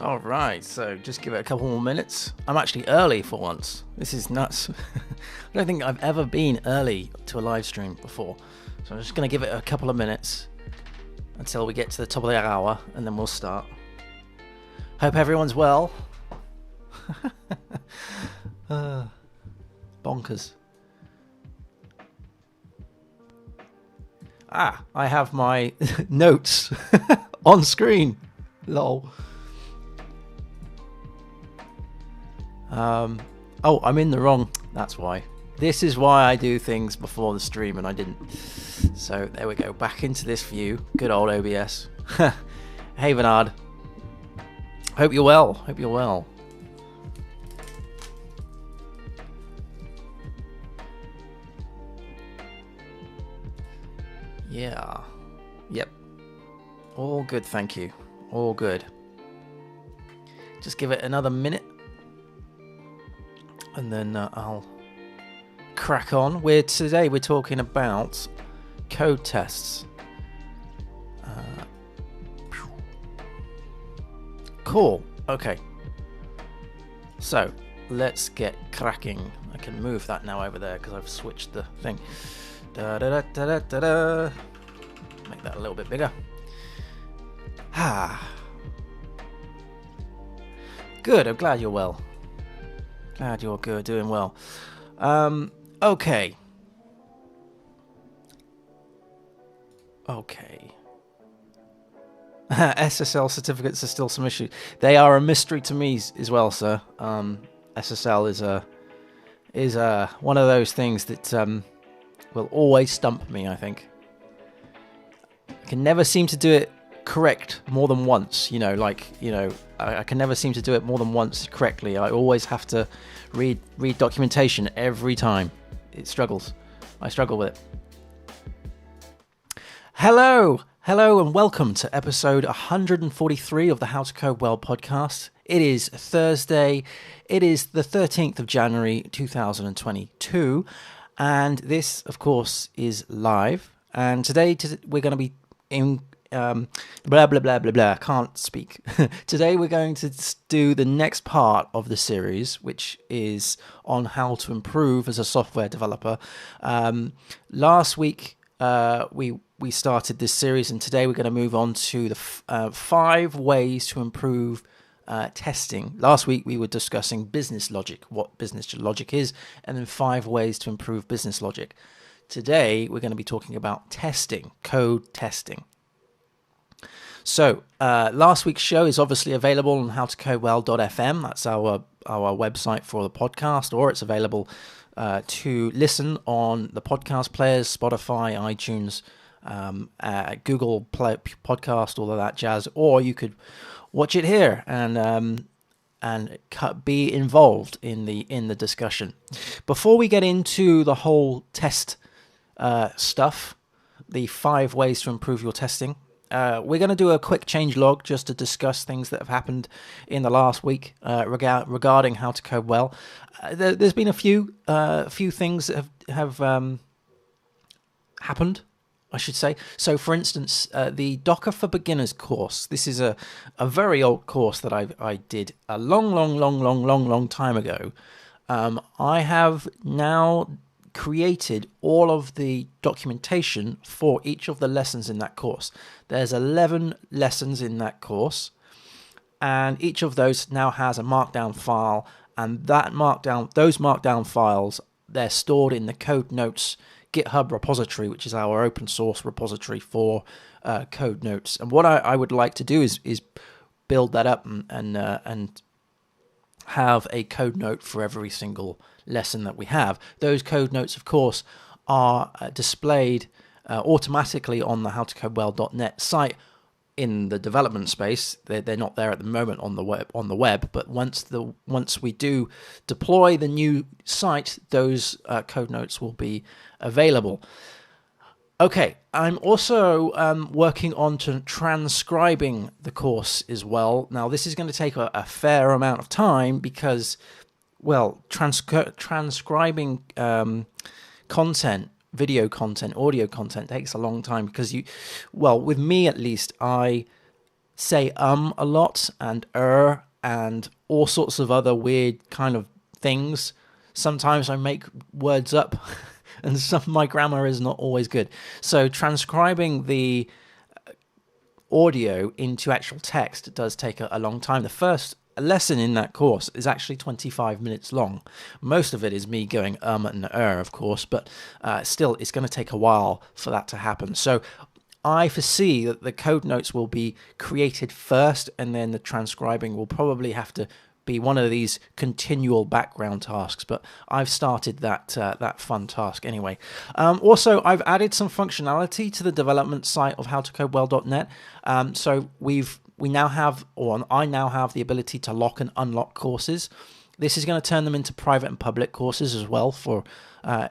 All right, so just give it a couple more minutes. I'm actually early for once. This is nuts. I don't think I've ever been early to a live stream before. So I'm just going to give it a couple of minutes until we get to the top of the hour, and then we'll start. Hope everyone's well. Bonkers. I have my notes on screen. Lol. I'm in the wrong. That's why. This is why I do things before the stream, and I didn't. So there we go. Back into this view. Good old OBS. Hey, Bernard. Hope you're well. Hope you're well. Yeah. Yep. All good, thank you. All good. Just give it another minute, and then I'll crack on. Today we're talking about code tests. Cool. Okay. So let's get cracking. I can move that now over there because I've switched the thing. Da da da da da da. Make that a little bit bigger. Good. I'm glad you're well. Glad you're good, doing well. Okay. SSL certificates are still some issue. They are a mystery to me as well, sir. SSL is one of those things that will always stump me, I think. I can never seem to do it correct more than once. I can never seem to do it more than once correctly. I always have to read documentation every time. It struggles. I struggle with it. Hello, and welcome to episode 143 of the How to Code Well podcast. It is Thursday. It is the 13th of January 2022, and this, of course, is live. And today we're going to be in blah blah blah blah blah. I can't speak. Today we're going to do the next part of the series, which is on how to improve as a software developer. Last week we started this series, and today we're going to move on to the 5 ways to improve testing. Last week we were discussing business logic, what business logic is, and then 5 ways to improve business logic. Today we're going to be talking about testing, code testing. So last week's show is obviously available on howtocodewell.fm. That's our website for the podcast, or it's available to listen on the podcast players, Spotify, iTunes, Google Play Podcast, all of that jazz. Or you could watch it here and be involved in the discussion. Before we get into the whole test stuff, the 5 ways to improve your testing, we're going to do a quick change log just to discuss things that have happened in the last week regarding how to code well. There's been a few things that have happened, I should say. So, for instance, the Docker for Beginners course. This is a very old course that I did a long time ago. I have now created all of the documentation for each of the lessons in that course. There's 11 lessons in that course, and each of those now has a markdown file, and those markdown files, they're stored in the Code Notes GitHub repository, which is our open source repository for Code Notes. And what I would like to do is build that up and have a code note for every single lesson that we have. Those code notes, of course, are displayed automatically on the howtocodewell.net site in the development space. They're not there at the moment on the web, but once we do deploy the new site, those code notes will be available. Okay, I'm also working on transcribing the course as well. Now, this is going to take a fair amount of time because, well, transcribing content, video content, audio content takes a long time because with me at least, I say a lot and and all sorts of other weird kind of things. Sometimes I make words up and my grammar is not always good. So transcribing the audio into actual text does take a long time. The first lesson in that course is actually 25 minutes long. Most of it is me going and of course, but still it's going to take a while for that to happen. So I foresee that the code notes will be created first, and then the transcribing will probably have to be one of these continual background tasks, but I've started that fun task anyway. Also, I've added some functionality to the development site of howtocodewell.net. So I now have the ability to lock and unlock courses. This is going to turn them into private and public courses as well for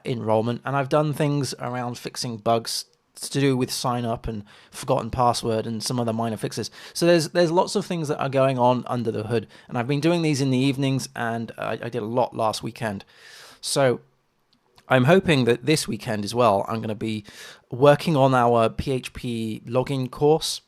enrollment. And I've done things around fixing bugs to do with sign up and forgotten password and some other minor fixes. So there's lots of things that are going on under the hood, and I've been doing these in the evenings, and I did a lot last weekend. So I'm hoping that this weekend as well I'm going to be working on our PHP login course,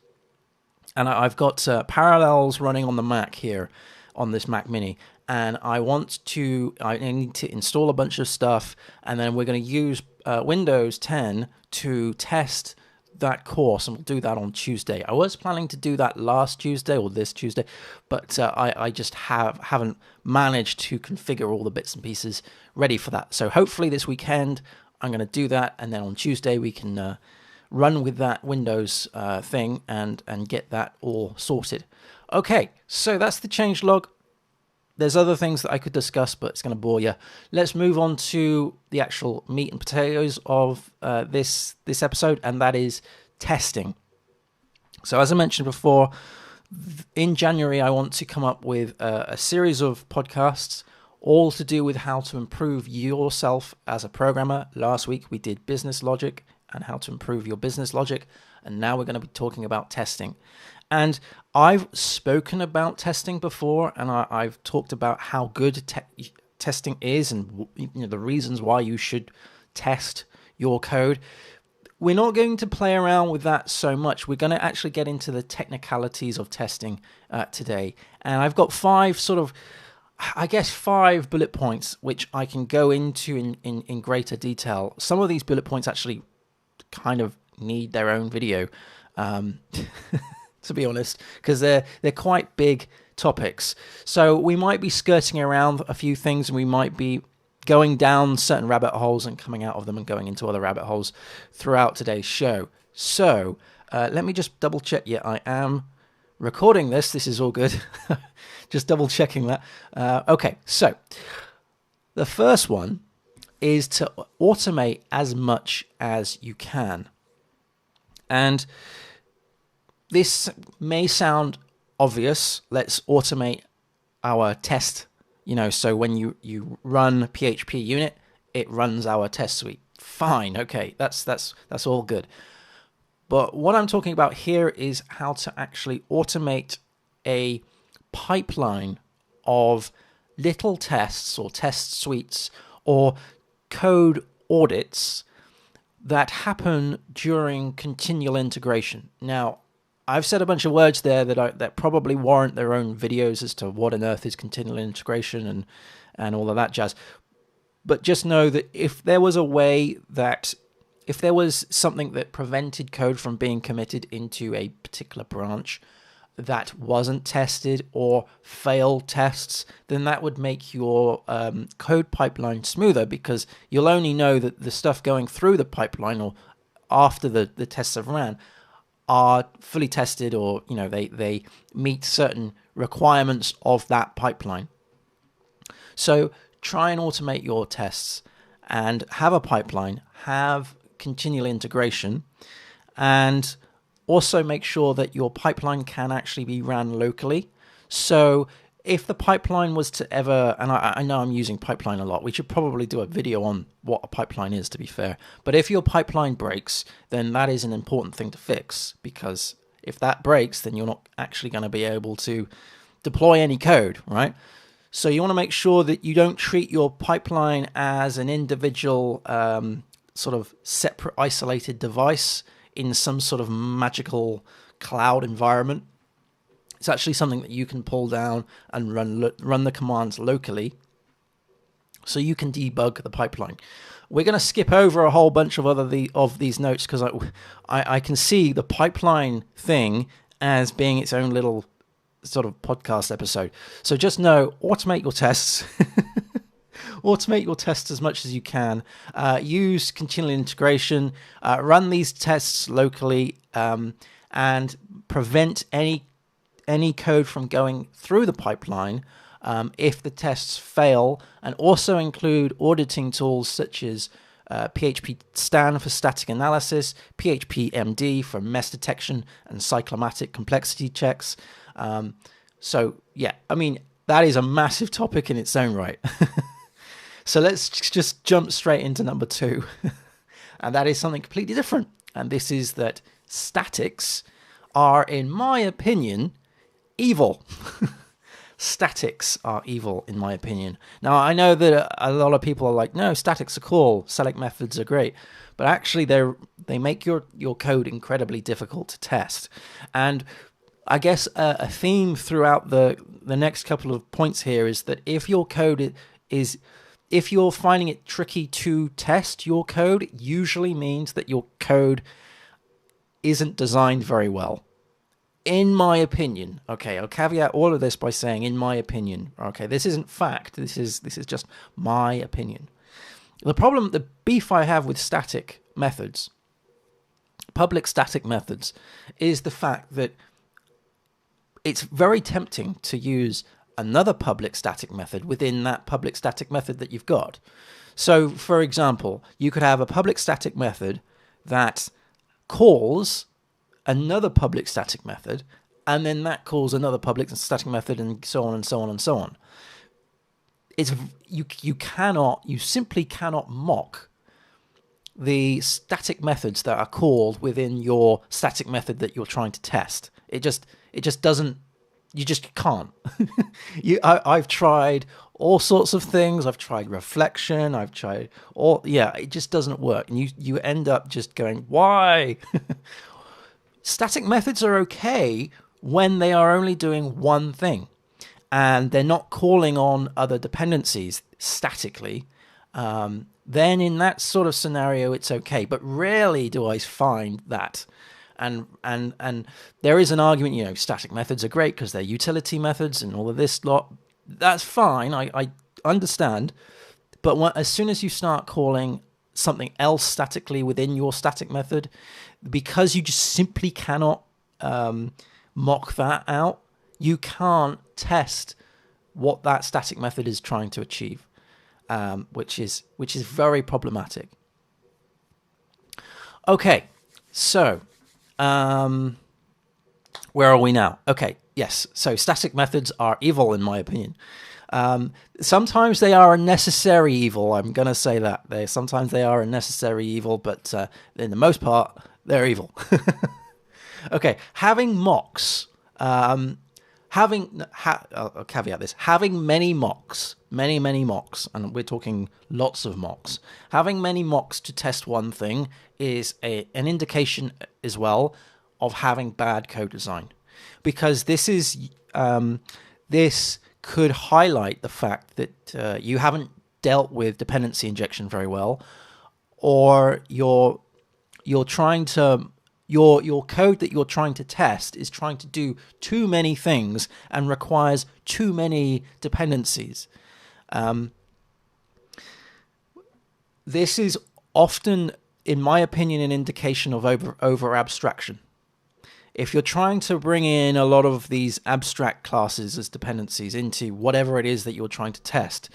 and I've got Parallels running on the Mac here on this Mac Mini, and I need to install a bunch of stuff, and then we're going to use Windows 10 to test that course, and we'll do that on Tuesday. I was planning to do that last Tuesday or this Tuesday, but I just haven't managed to configure all the bits and pieces ready for that. So hopefully this weekend I'm going to do that, and then on Tuesday we can run with that Windows thing and get that all sorted. Okay, so that's the changelog. There's other things that I could discuss, but it's going to bore you. Let's move on to the actual meat and potatoes of this episode, and that is testing. So as I mentioned before, in January, I want to come up with a series of podcasts, all to do with how to improve yourself as a programmer. Last week, we did business logic and how to improve your business logic, and now we're going to be talking about testing. And I've spoken about testing before, and I've talked about how good testing is, and the reasons why you should test your code. We're not going to play around with that so much. We're going to actually get into the technicalities of testing today. And I've got five bullet points which I can go into in greater detail. Some of these bullet points actually kind of need their own video. To be honest, because they're quite big topics. So we might be skirting around a few things, and we might be going down certain rabbit holes and coming out of them and going into other rabbit holes throughout today's show. So let me just double check. Yeah, I am recording this. This is all good. Just double checking that. Okay, so the first one is to automate as much as you can. And this may sound obvious. Let's automate our test. So when you run PHP unit, it runs our test suite. Fine, okay, that's all good. But what I'm talking about here is how to actually automate a pipeline of little tests or test suites or code audits that happen during continual integration. Now, I've said a bunch of words there that probably warrant their own videos as to what on earth is continual integration and all of that jazz. But just know that if there was something that prevented code from being committed into a particular branch that wasn't tested or failed tests, then that would make your code pipeline smoother, because you'll only know that the stuff going through the pipeline or after the tests have ran are fully tested, or they meet certain requirements of that pipeline. So try and automate your tests and have a pipeline, have continual integration, and also make sure that your pipeline can actually be ran locally. So if the pipeline was to ever, and I know I'm using pipeline a lot, we should probably do a video on what a pipeline is, to be fair. But if your pipeline breaks, then that is an important thing to fix, because if that breaks, then you're not actually going to be able to deploy any code, right? So you want to make sure that you don't treat your pipeline as an individual sort of separate, isolated device in some sort of magical cloud environment. It's actually something that you can pull down and run the commands locally, so you can debug the pipeline. We're going to skip over a whole bunch of these notes because I can see the pipeline thing as being its own little sort of podcast episode. So just know, automate your tests. Automate your tests as much as you can. Use continual integration. Run these tests locally, and prevent any code from going through the pipeline if the tests fail, and also include auditing tools such as phpstan for static analysis, phpmd for mess detection and cyclomatic complexity checks. So yeah, I mean, that is a massive topic in its own right. So let's just jump straight into number 2. And that is something completely different. And this is that statics are, in my opinion, evil. Statics are evil, in my opinion. Now, I know that a lot of people are like, no, statics are cool, select methods are great. But actually, they make your code incredibly difficult to test. And I guess a theme throughout the next couple of points here is that if your code if you're finding it tricky to test your code, it usually means that your code isn't designed very well. In my opinion, okay, I'll caveat all of this by saying, in my opinion, okay, this isn't fact, this is just my opinion. The beef I have with static methods, public static methods, is the fact that it's very tempting to use another public static method within that public static method that you've got. So, for example, you could have a public static method that calls another public static method, and then that calls another public static method, and so on and so on and so on. You simply cannot mock the static methods that are called within your static method that you're trying to test. It just doesn't. You just can't. I've tried all sorts of things. I've tried reflection. I've tried it just doesn't work. And you end up just going, why? Static methods are okay when they are only doing one thing and they're not calling on other dependencies statically. Then in that sort of scenario, it's okay. But rarely do I find that. And there is an argument, static methods are great because they're utility methods and all of this lot. That's fine. I understand. But as soon as you start calling something else statically within your static method, because you just simply cannot mock that out, you can't test what that static method is trying to achieve, which is very problematic. Okay, so where are we now? Okay, yes. So static methods are evil, in my opinion. Sometimes they are a necessary evil. I'm going to say that. Sometimes they are a necessary evil, but in the most part, they're evil. Okay, having mocks. I'll caveat this. Having many mocks, many mocks, and we're talking lots of mocks. Having many mocks to test one thing is an indication as well of having bad code design, because this could highlight the fact that you haven't dealt with dependency injection very well, or you're trying to your code that you're trying to test is trying to do too many things and requires too many dependencies. This is often, in my opinion, an indication of over abstraction. If you're trying to bring in a lot of these abstract classes as dependencies into whatever it is that you're trying to test,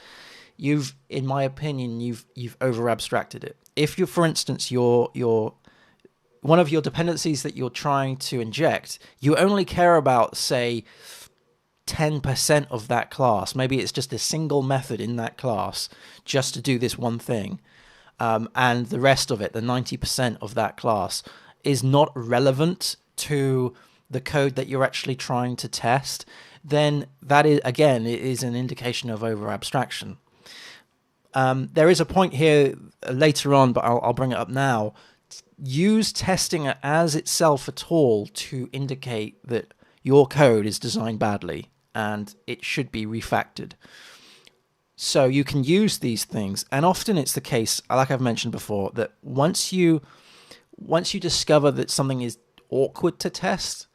in my opinion, you've over abstracted it. If you, for instance, one of your dependencies that you're trying to inject, you only care about, say, 10% of that class. Maybe it's just a single method in that class just to do this one thing. And the rest of it, the 90% of that class, is not relevant to the code that you're actually trying to test, then that is, again, it is an indication of over abstraction. There is a point here later on, but I'll bring it up now. Use testing as itself at all to indicate that your code is designed badly and it should be refactored. So you can use these things, and often it's the case, like I've mentioned before, that once you discover that something is awkward to test,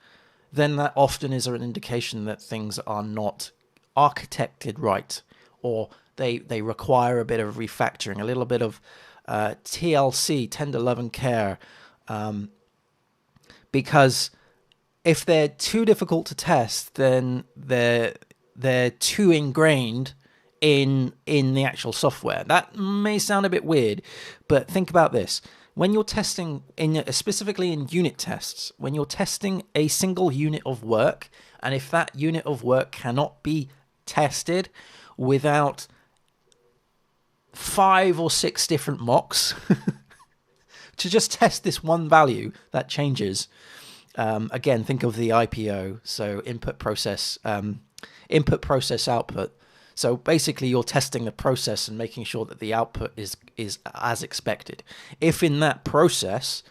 then that often is an indication that things are not architected right, or they require a bit of refactoring, a little bit of TLC, tender love and care, because if they're too difficult to test, then they're too ingrained in the actual software. That may sound a bit weird, but think about this. When you're testing, specifically in unit tests, when you're testing a single unit of work, and if that unit of work cannot be tested without 5 or 6 different mocks to just test this one value that changes. Again, think of the IPO, so input process output. So basically, you're testing the process and making sure that the output is as expected. If in that process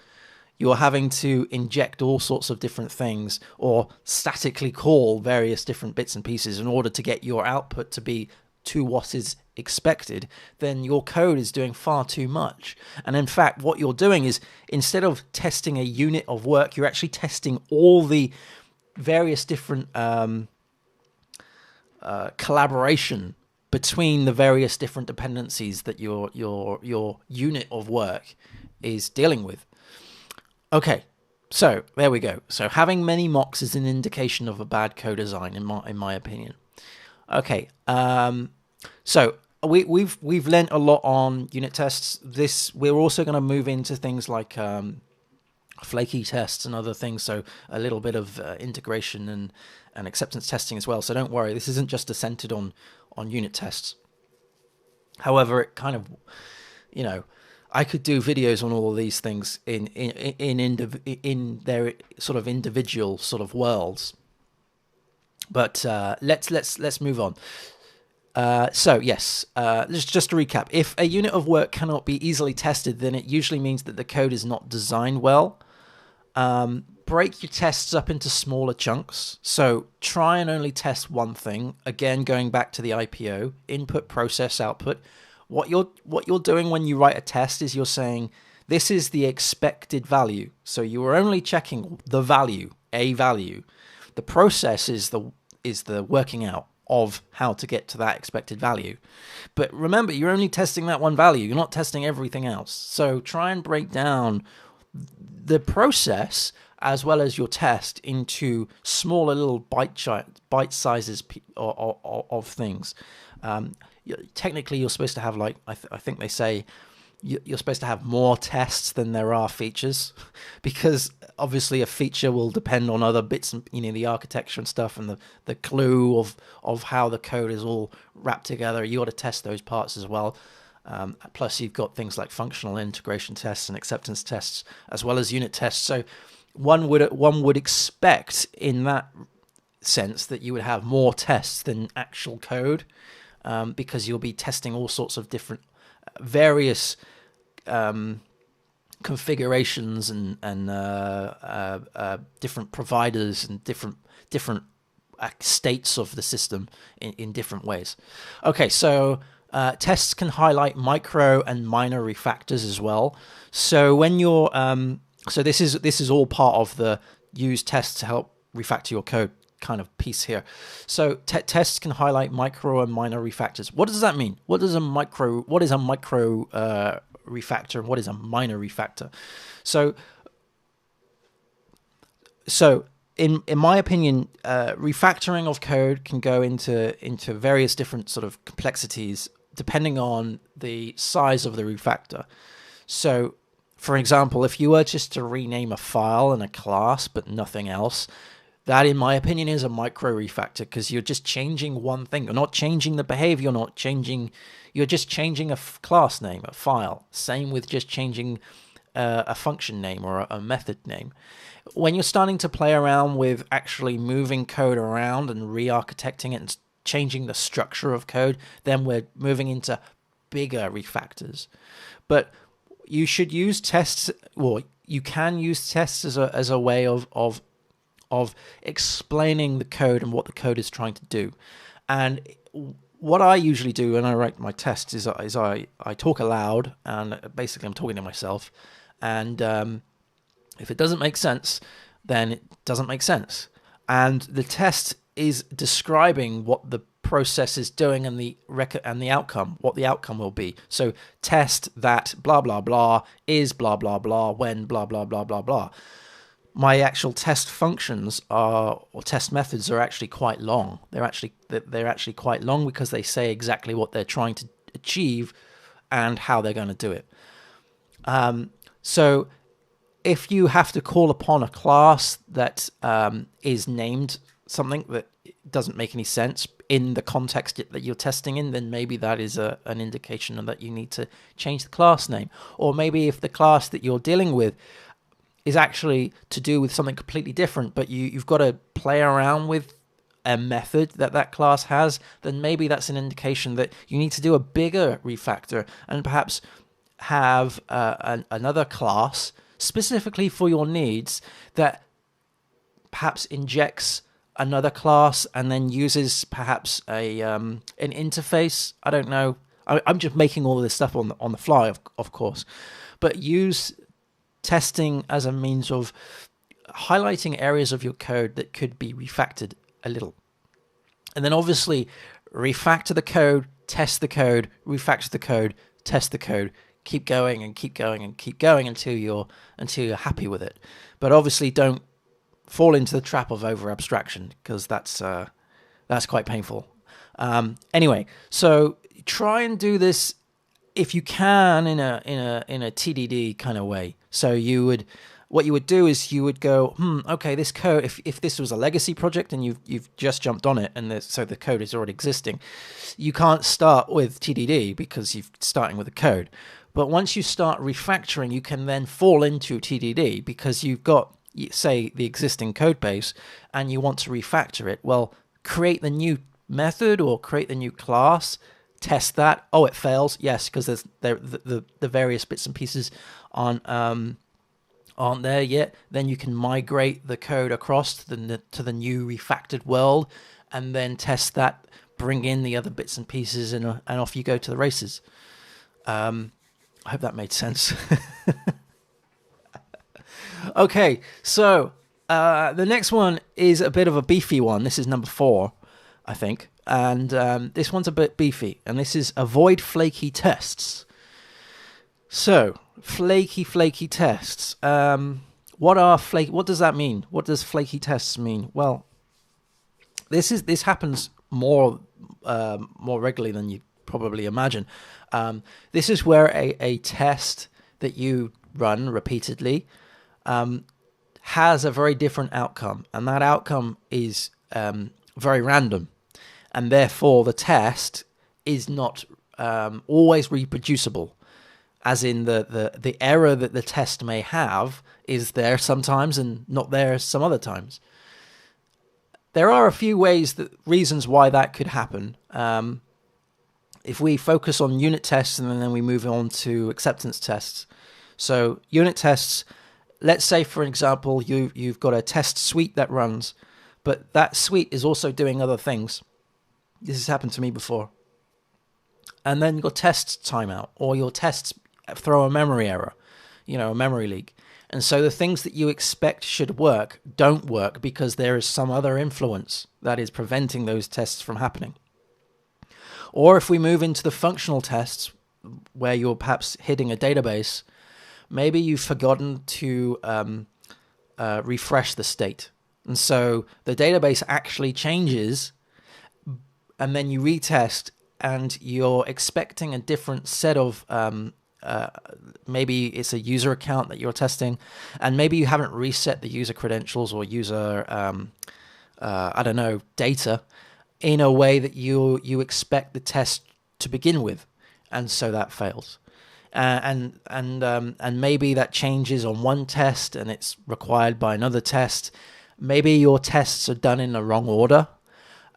you're having to inject all sorts of different things or statically call various different bits and pieces in order to get your output to be to what is expected, then your code is doing far too much. And in fact, what you're doing is, instead of testing a unit of work, you're actually testing all the various different collaboration between the various different dependencies that your unit of work is dealing with. Okay, so there we go. So having many mocks is an indication of a bad code design, in my opinion. Okay, so we've learnt a lot on unit tests. We're also going to move into things like flaky tests and other things, so a little bit of integration and acceptance testing as well. So don't worry, this isn't just centered on unit tests. However, it kind of, I could do videos on all of these things in their sort of individual sort of worlds. But let's move on. So yes, just to recap, if a unit of work cannot be easily tested, then it usually means that the code is not designed well. Break your tests up into smaller chunks. So try and only test one thing. Again, going back to the IPO, input, process, output. What you're doing when you write a test is you're saying, this is the expected value. So you are only checking the value, a value. The process is the working out of how to get to that expected value. But remember, you're only testing that one value. You're not testing everything else. So try and break down the process as well as your test into smaller little bite sizes of things. Technically, you're supposed to have, like, I think they say, you're supposed to have more tests than there are features, because obviously a feature will depend on other bits and the architecture and stuff, and the clue of how the code is all wrapped together. You got to test those parts as well. Plus, you've got things like functional integration tests and acceptance tests, as well as unit tests. So one would expect in that sense that you would have more tests than actual code, because you'll be testing all sorts of different various configurations and different providers and different states of the system in different ways. Okay, so tests can highlight micro and minor refactors as well. So when you're so this is all part of the use tests to help refactor your code kind of piece here. So tests can highlight micro and minor refactors. What does that mean? What is a micro refactor and what is a minor refactor? So in my opinion, refactoring of code can go into various different sort of complexities depending on the size of the refactor. So for example, if you were just to rename a file and a class but nothing else, that, in my opinion, is a micro refactor, because you're just changing one thing. You're not changing the behavior. You're just changing a class name, a file. Same with just changing a function name or a method name. When you're starting to play around with actually moving code around and re-architecting it and changing the structure of code, then we're moving into bigger refactors. But you should use tests, or you can use tests as a way of of explaining the code and what the code is trying to do. And what I usually do when I write my tests is I talk aloud, and basically I'm talking to myself. And if it doesn't make sense, then it doesn't make sense. And the test is describing what the process is doing and the outcome, what the outcome will be. So test that blah blah blah is blah blah blah when blah blah blah blah blah. My actual test functions or test methods are actually quite long. They're actually quite long because they say exactly what they're trying to achieve and how they're going to do it. So if you have to call upon a class that is named something that doesn't make any sense in the context that you're testing in, then maybe that is an indication that you need to change the class name. Or maybe if the class that you're dealing with is actually to do with something completely different, but you've got to play around with a method that class has, then maybe that's an indication that you need to do a bigger refactor and perhaps have another class specifically for your needs that perhaps injects another class and then uses perhaps an interface. I don't know. I'm just making all of this stuff on the fly, of course, but use testing as a means of highlighting areas of your code that could be refactored a little. And then obviously refactor the code, test the code, refactor the code, test the code, keep going and keep going and keep going until you're happy with it. But obviously don't fall into the trap of over abstraction, because that's quite painful. Anyway, so try and do this if you can in a TDD kind of way. So what you would do is you would go, okay, this code, if this was a legacy project and you've just jumped on it and so the code is already existing, you can't start with TDD because you're starting with the code. But once you start refactoring, you can then fall into TDD because you've got, say, the existing code base and you want to refactor it. Well, create the new method or create the new class, test that. Oh, it fails. Yes, because the various bits and pieces aren't there yet. Then you can migrate the code across to the new refactored world, and then test that. Bring in the other bits and pieces, and off you go to the races. I hope that made sense. Okay, so the next one is a bit of a beefy one. This is number 4, I think. And this one's a bit beefy. And this is avoid flaky tests. So, flaky tests. What does that mean? What does flaky tests mean? Well, this happens more regularly than you probably imagine. This is where a test that you run repeatedly has a very different outcome, and that outcome is very random, and therefore the test is not always reproducible, as in the error that the test may have is there sometimes and not there some other times. There are a few reasons why that could happen. If we focus on unit tests and then we move on to acceptance tests. So unit tests, let's say, for example, you've got a test suite that runs, but that suite is also doing other things. This has happened to me before. And then your tests time out, or your tests throw a memory error, a memory leak. And so the things that you expect should work don't work because there is some other influence that is preventing those tests from happening. Or if we move into the functional tests, where you're perhaps hitting a database, maybe you've forgotten to refresh the state. And so the database actually changes, and then you retest, and you're expecting a different set of, maybe it's a user account that you're testing, and maybe you haven't reset the user credentials or user, data in a way that you expect the test to begin with, and so that fails. And maybe that changes on one test and it's required by another test. Maybe your tests are done in the wrong order.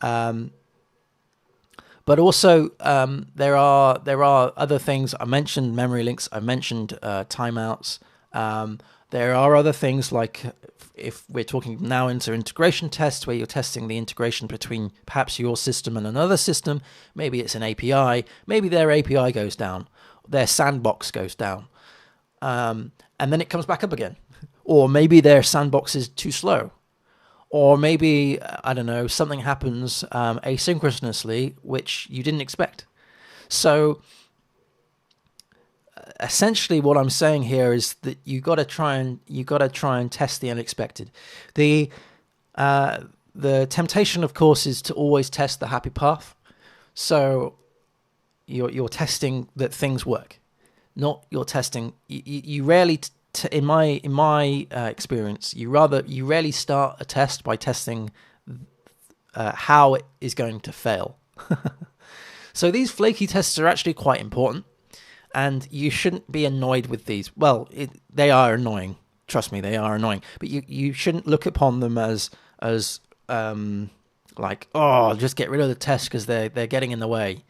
But also there are other things. I mentioned memory links. I mentioned timeouts. There are other things like if we're talking now into integration tests where you're testing the integration between perhaps your system and another system. Maybe it's an API. Maybe their API goes down. Their sandbox goes down. And then it comes back up again. Or maybe their sandbox is too slow. Or maybe, I don't know, something happens asynchronously, which you didn't expect. So essentially what I'm saying here is that you got to try and test the unexpected. The temptation, of course, is to always test the happy path. So you're testing that things work. Not you're testing. You rarely, in my experience, you rarely start a test by testing how it is going to fail. So these flaky tests are actually quite important, and you shouldn't be annoyed with these. Well, they are annoying. Trust me, they are annoying. But you shouldn't look upon them as like, oh, just get rid of the test because they're getting in the way.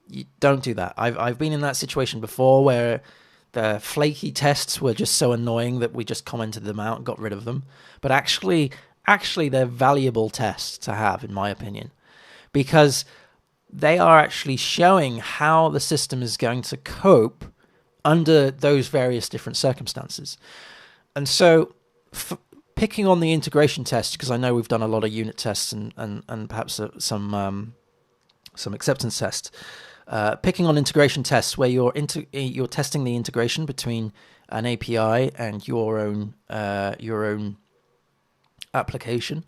You don't do that. I've been in that situation before where the flaky tests were just so annoying that we just commented them out and got rid of them. But actually they're valuable tests to have, in my opinion, because they are actually showing how the system is going to cope under those various different circumstances. And so picking on the integration test, because I know we've done a lot of unit tests and perhaps some acceptance tests. Picking on integration tests where you're testing the integration between an API and your own application.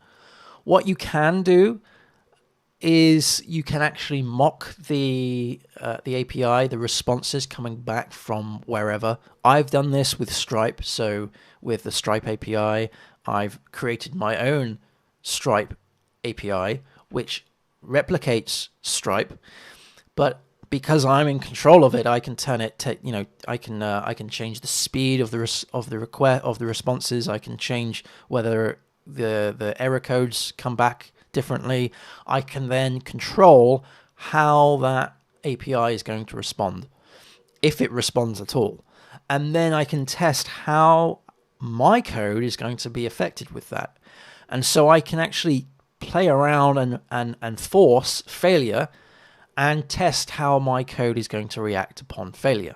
What you can do is you can actually mock the API, the responses coming back from wherever. I've done this with Stripe. So with the Stripe API, I've created my own Stripe API, which replicates Stripe, but because I'm in control of it, I can turn it to, I can change the speed of the responses. I can change whether the error codes come back differently. I can then control how that API is going to respond, if it responds at all. And then I can test how my code is going to be affected with that. And so I can actually play around and force failure and test how my code is going to react upon failure.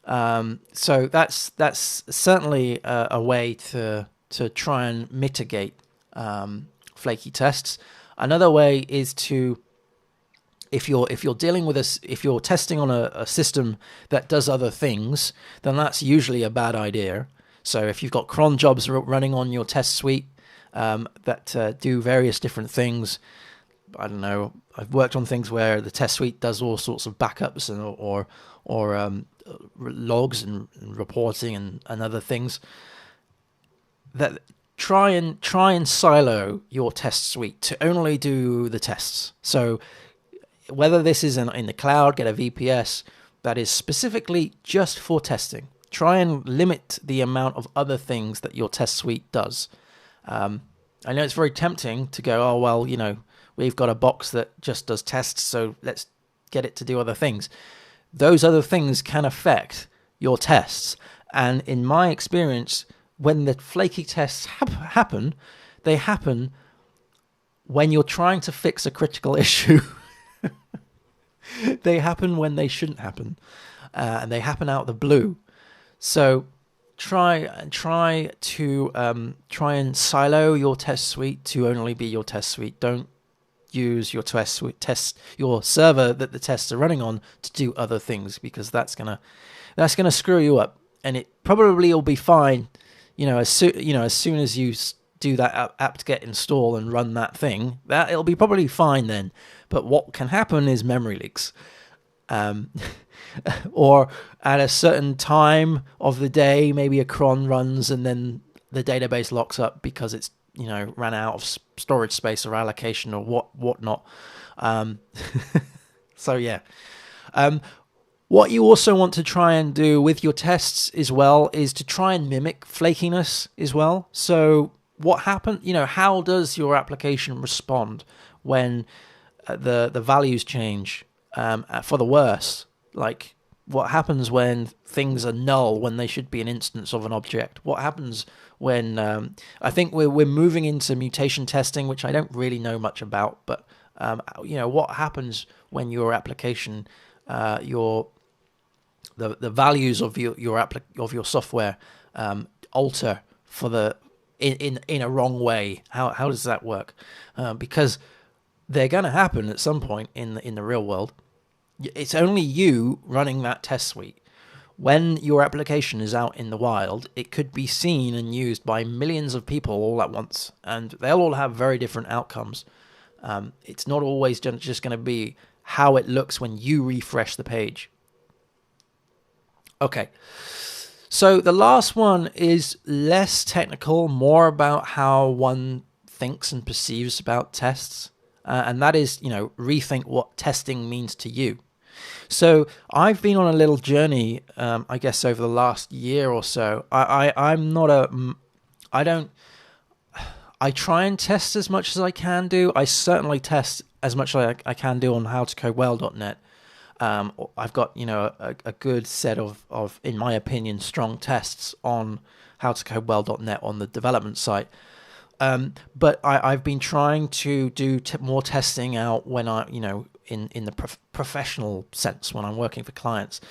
So that's certainly a way to try and mitigate flaky tests. Another way is to, if you're dealing with if you're testing on a system that does other things, then that's usually a bad idea. So if you've got cron jobs running on your test suite that do various different things, I don't know, I've worked on things where the test suite does all sorts of backups or logs and reporting and other things. That try and silo your test suite to only do the tests. So whether this is in the cloud, get a VPS that is specifically just for testing. Try and limit the amount of other things that your test suite does. I know it's very tempting to go, oh, well, we've got a box that just does tests, so let's get it to do other things. Those other things can affect your tests. And in my experience, when the flaky tests happen, they happen when you're trying to fix a critical issue. They happen when they shouldn't happen. And they happen out of the blue. So try and silo your test suite to only be your test suite. Don't use your your server that the tests are running on to do other things, because that's gonna screw you up. And it probably will be fine, as soon as you do that apt-get install and run that thing, that it'll be probably fine then. But what can happen is memory leaks. Or at a certain time of the day, maybe a cron runs and then the database locks up because it's ran out of storage space or allocation or whatnot. So yeah. What you also want to try and do with your tests as well is to try and mimic flakiness as well. So what happened? How does your application respond when the values change for the worse? Like What happens when things are null when they should be an instance of an object? What happens when I think we're moving into mutation testing, which I don't really know much about, but what happens when your application, the values of your software alter for the in a wrong way? How does that work? Because they're going to happen at some point in the real world. It's only you running that test suite. When your application is out in the wild, it could be seen and used by millions of people all at once, and they'll all have very different outcomes. It's not always just going to be how it looks when you refresh the page. Okay, so the last one is less technical, more about how one thinks and perceives about tests, and that is, rethink what testing means to you. So I've been on a little journey, I guess, over the last year or so. I try and test as much as I can do. I certainly test as much as I can do on howtocodewell.net. I've got, a good set of, in my opinion, strong tests on howtocodewell.net on the development site. But I've been trying to do more testing out when in the professional sense when I'm working for clients,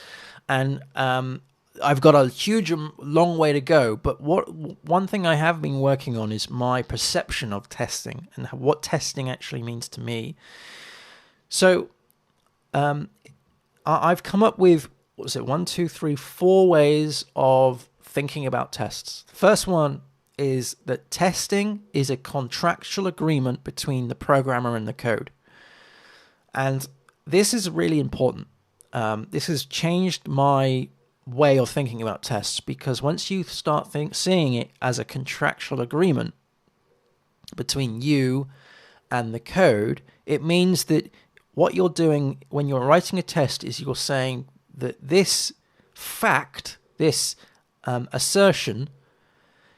and I've got a huge long way to go. But one thing I have been working on is my perception of testing and what testing actually means to me. So I've come up with, 4 ways of thinking about tests. The first one is that testing is a contractual agreement between the programmer and the code. And this is really important. This has changed my way of thinking about tests, because once you start seeing it as a contractual agreement between you and the code, it means that what you're doing when you're writing a test is you're saying that this fact, this assertion,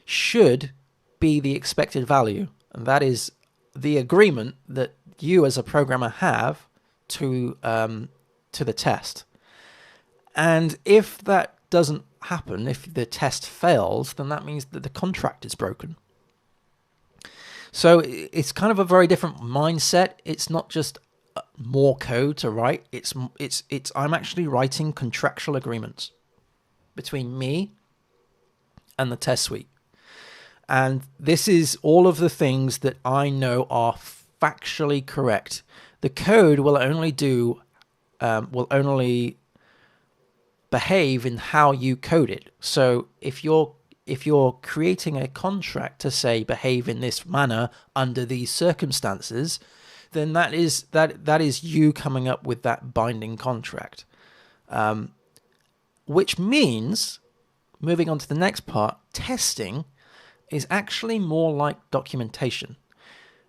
should be the expected value. And that is the agreement that you as a programmer have to the test. And if that doesn't happen, if the test fails, then that means that the contract is broken. So it's kind of a very different mindset. It's not just more code to write. It's I'm actually writing contractual agreements between me and the test suite. And this is all of the things that I know are factually correct. The code will only behave in how you code it. So if you're creating a contract to say behave in this manner under these circumstances, then that is you coming up with that binding contract. Which means, moving on to the next part, testing is actually more like documentation,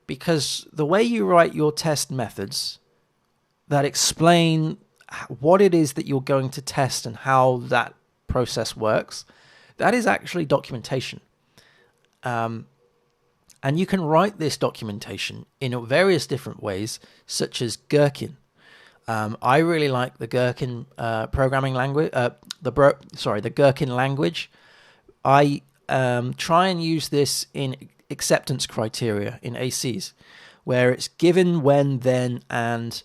because the way you write your test methods that explain what it is that you're going to test and how that process works, that is actually documentation. And you can write this documentation in various different ways, such as Gherkin. I really like the Gherkin programming language. The Gherkin language. I try and use this in acceptance criteria in ACs, where it's given, when, then, and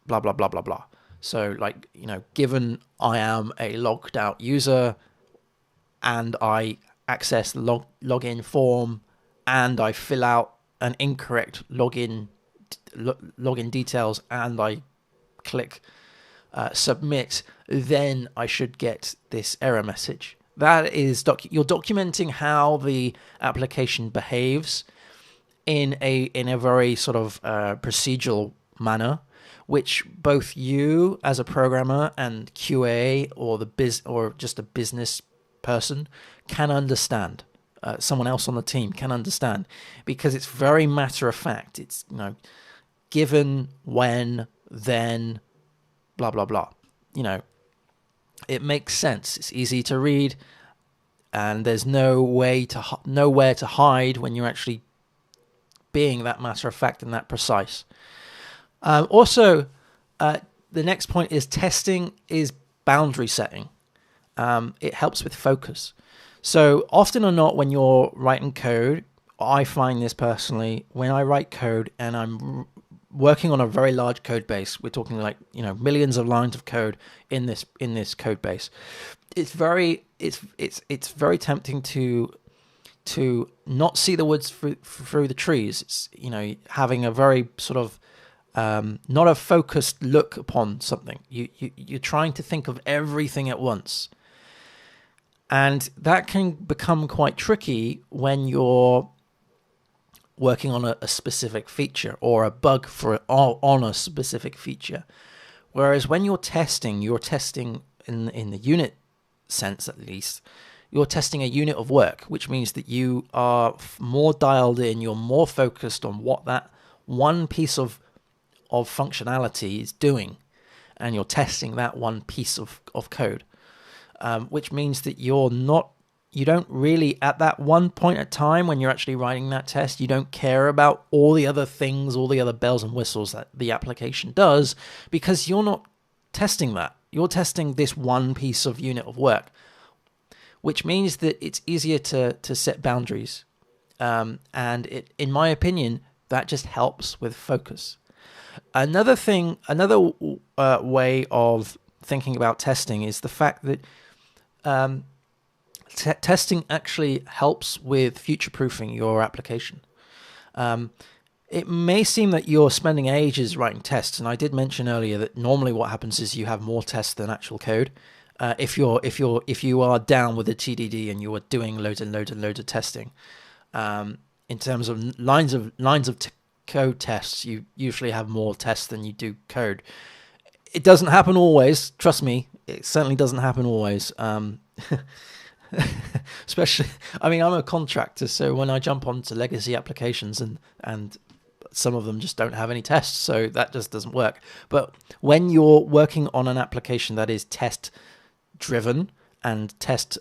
blah blah blah blah blah. So, given I am a logged out user, and I access the login form, and I fill out an incorrect login details, and I click submit, then I should get this error message. That is you're documenting how the application behaves in a very sort of procedural manner, which both you as a programmer and QA or just a business person can understand. Someone else on the team can understand, because it's very matter of fact. It's given, when, then, blah blah blah. It makes sense. It's easy to read, and there's nowhere to hide when you're actually being that matter of fact and that precise. Also, the next point is testing is boundary setting. It helps with focus. So often or not, when you're writing code, I find this personally, when I write code and I'm working on a very large code base, we're talking like, millions of lines of code in this code base. It's very tempting to not see the woods through the trees. It's, having a very sort of not a focused look upon something. You're trying to think of everything at once. And that can become quite tricky when you're working on a specific feature or a bug on a specific feature. Whereas when you're testing in the unit sense, at least, you're testing a unit of work, which means that you are more dialed in, you're more focused on what that one piece of functionality is doing, and you're testing that one piece of code. Which means that you don't really, at that one point at time when you're actually writing that test, you don't care about all the other things, all the other bells and whistles that the application does, because you're not testing that. You're testing this one piece of unit of work, which means that it's easier to set boundaries. And in my opinion, that just helps with focus. Another way of thinking about testing is the fact that testing actually helps with future-proofing your application. It may seem that you're spending ages writing tests, and I did mention earlier that normally what happens is you have more tests than actual code. If you are down with the TDD and you are doing loads and loads of testing, in terms of lines of code tests, you usually have more tests than you do code. It doesn't happen always. Trust me, it certainly doesn't happen always. Especially, I'm a contractor, so when I jump onto legacy applications and some of them just don't have any tests, so that just doesn't work. But when you're working on an application that is test driven and test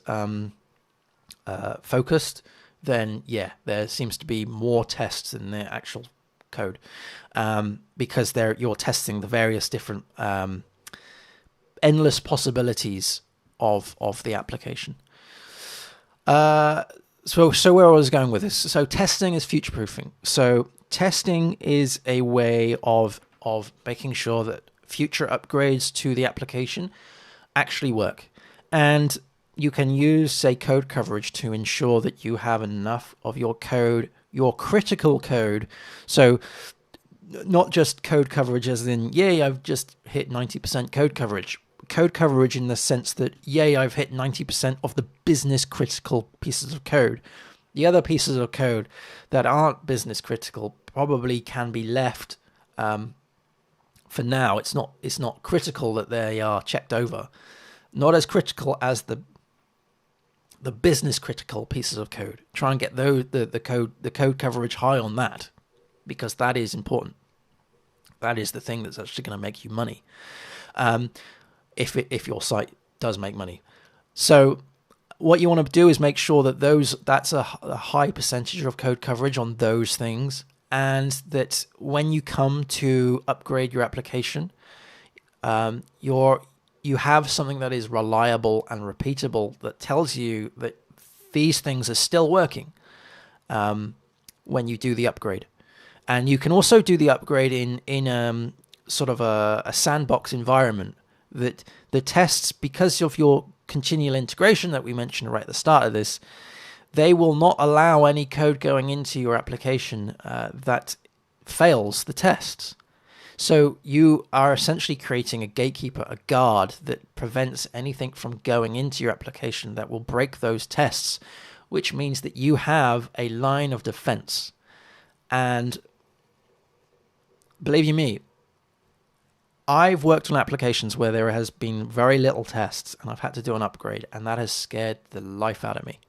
focused, then yeah, there seems to be more tests than the actual code, because you're testing the various different endless possibilities of the application. So where I was going with this, so testing is future proofing. So testing is a way of making sure that future upgrades to the application actually work, and you can use, say, code coverage to ensure that you have enough of your code, your critical code. So not just code coverage as in, yay, I've just hit 90% code coverage. Code coverage in the sense that, yay, I've hit 90% of the business critical pieces of code. The other pieces of code that aren't business critical probably can be left for now. It's not critical that they are checked over. Not as critical as the business critical pieces of code. Try and get the code coverage high on that, because that is important. That is the thing that's actually going to make you money. If your site does make money. So what you want to do is make sure that that's a high percentage of code coverage on those things, and that when you come to upgrade your application, you have something that is reliable and repeatable, that tells you that these things are still working when you do the upgrade. And you can also do the upgrade in sort of a sandbox environment, that the tests, because of your continual integration that we mentioned right at the start of this, they will not allow any code going into your application that fails the tests. So you are essentially creating a gatekeeper, a guard that prevents anything from going into your application that will break those tests, which means that you have a line of defense. And believe you me, I've worked on applications where there has been very little tests and I've had to do an upgrade, and that has scared the life out of me.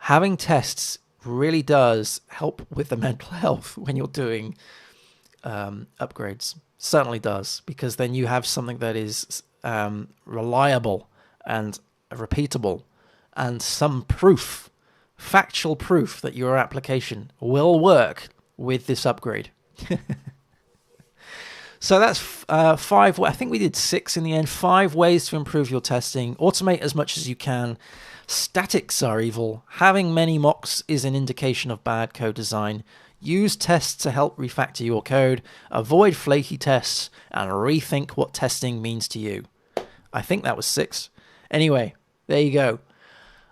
Having tests really does help with the mental health when you're doing upgrades. Certainly does, because then you have something that is reliable and repeatable, and some proof, factual proof that your application will work with this upgrade. So that's five. I think we did 6 in the end. 5 ways to improve your testing. Automate as much as you can. Statics are evil. Having many mocks is an indication of bad code design. Use tests to help refactor your code. Avoid flaky tests and rethink what testing means to you. I think that was 6. Anyway, there you go.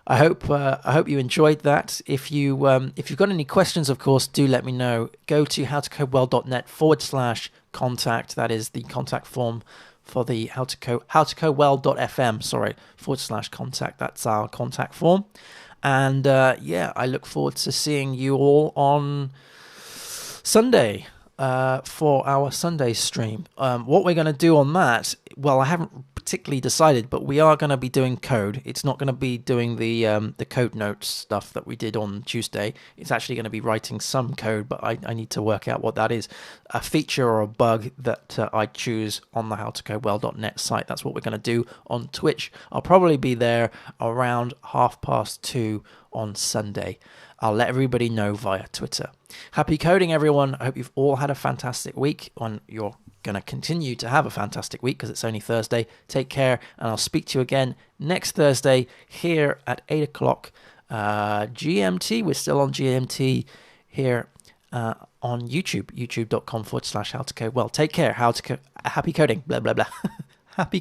I hope you enjoyed that. If you've got any questions, of course, do let me know. Go to howtocodewell.net/contact. That is the contact form for the howtocodewell.fm, /contact. That's our contact form. And I look forward to seeing you all on Sunday for our Sunday stream. What we're going to do on that, well, I haven't particularly decided, but we are going to be doing code. It's not going to be doing the code notes stuff that we did on Tuesday. It's actually going to be writing some code, but I need to work out what that is. A feature or a bug that I choose on the howtocodewell.net site. That's what we're going to do on Twitch. I'll probably be there around 2:30 on Sunday. I'll let everybody know via Twitter. Happy coding, everyone. I hope you've all had a fantastic week, and you're going to continue to have a fantastic week because it's only Thursday. Take care, and I'll speak to you again next Thursday here at 8 o'clock GMT. We're still on GMT here on YouTube, youtube.com/howtocodewell. Take care. Happy coding. Blah, blah, blah. Happy